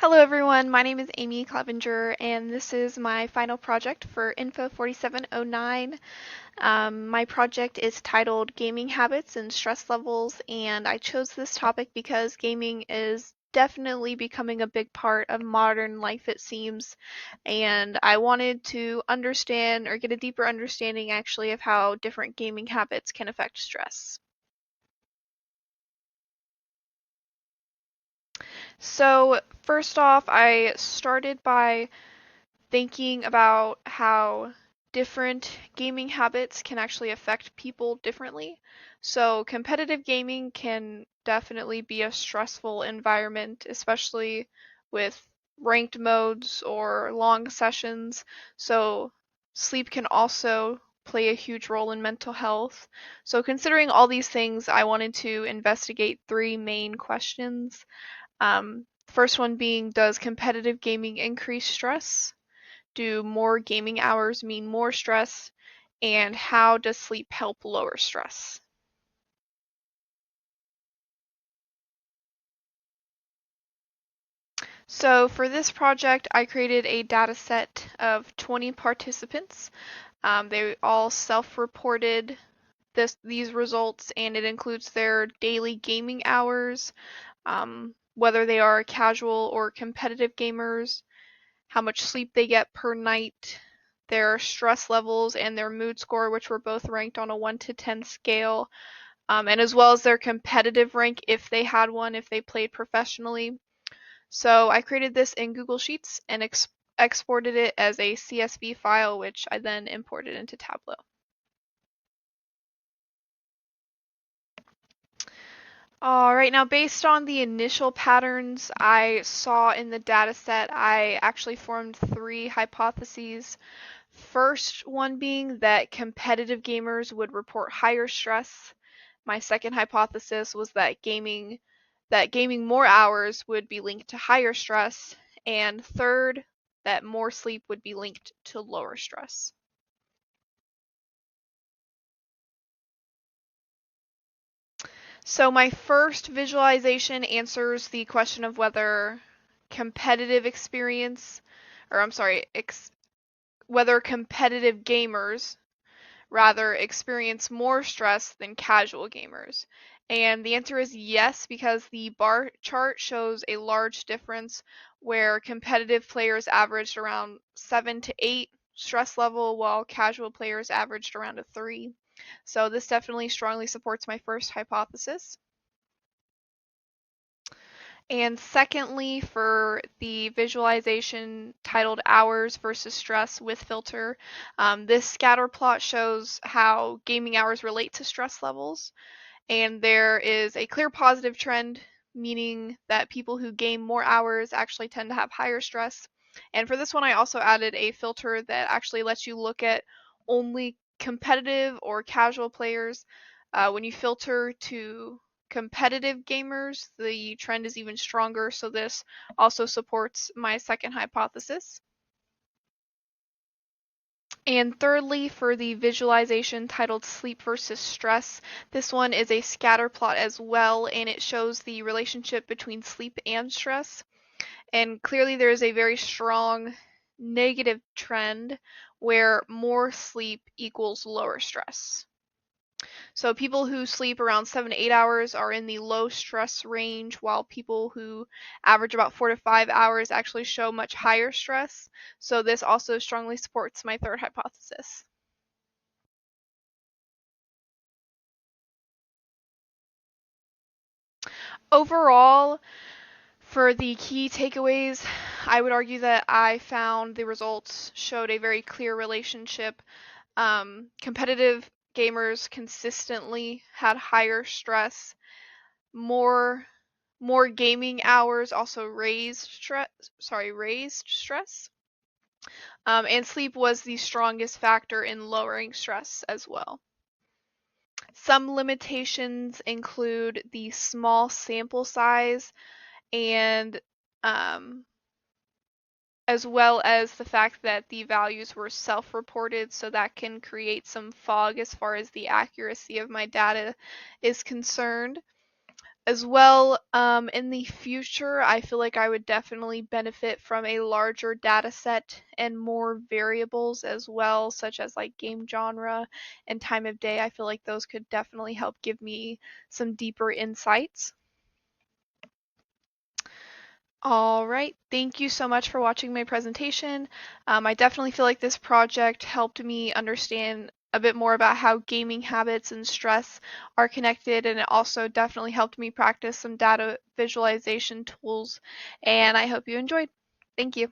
Hello everyone, my name is Amy Clevenger and this is my final project for Info 4709. My project is titled Gaming Habits and Stress Levels, and I chose this topic because gaming is definitely becoming a big part of modern life, it seems, and I wanted to understand or get a deeper understanding actually of how different gaming habits can affect stress. So first off, I started by thinking about how different gaming habits can actually affect people differently. So, competitive gaming can definitely be a stressful environment, especially with ranked modes or long sessions. So, sleep can also play a huge role in mental health. So, considering all these things, I wanted to investigate three main questions. First one being, does competitive gaming increase stress? Do more gaming hours mean more stress? And how does sleep help lower stress? So for this project, I created a data set of 20 participants. They all self-reported these results, and it includes their daily gaming hours, whether they are casual or competitive gamers, how much sleep they get per night, their stress levels, and their mood score, which were both ranked on a 1 to 10 scale, and as well as their competitive rank if they had one, if they played professionally. So I created this in Google Sheets and exported it as a CSV file, which I then imported into Tableau. All right, now based on the initial patterns I saw in the data set, I actually formed three hypotheses. First one being that competitive gamers would report higher stress. My second hypothesis was that gaming more hours would be linked to higher stress, and third, that more sleep would be linked to lower stress. So my first visualization answers the question of whether competitive experience, or I'm sorry, whether competitive gamers rather experience more stress than casual gamers. And the answer is yes, because the bar chart shows a large difference where competitive players averaged around 7 to 8 stress level, while casual players averaged around a 3. So this definitely strongly supports my first hypothesis. And secondly, for the visualization titled Hours versus Stress with Filter, this scatter plot shows how gaming hours relate to stress levels. And there is a clear positive trend, meaning that people who game more hours actually tend to have higher stress. And for this one, I also added a filter that actually lets you look at only competitive or casual players. When you filter to competitive gamers, the trend is even stronger, so this also supports my second hypothesis. And thirdly, for the visualization titled Sleep versus Stress, this one is a scatter plot as well, and it shows the relationship between sleep and stress. And clearly, there is a very strong negative trend where more sleep equals lower stress. So people who sleep around 7 to 8 hours are in the low stress range, while people who average about 4 to 5 hours actually show much higher stress. So this also strongly supports my third hypothesis. Overall, for the key takeaways, I would argue that I found the results showed a very clear relationship. Competitive gamers consistently had higher stress. More more gaming hours also raised stress. And sleep was the strongest factor in lowering stress as well. Some limitations include the small sample size and um, as well as the fact that the values were self-reported, so that can create some fog as far as the accuracy of my data is concerned. As well, in the future, I feel like I would definitely benefit from a larger data set and more variables as well, such as like game genre and time of day. I feel like those could definitely help give me some deeper insights. All right, thank you so much for watching my presentation. I definitely feel like this project helped me understand a bit more about how gaming habits and stress are connected, and it also definitely helped me practice some data visualization tools, and I hope you enjoyed. Thank you.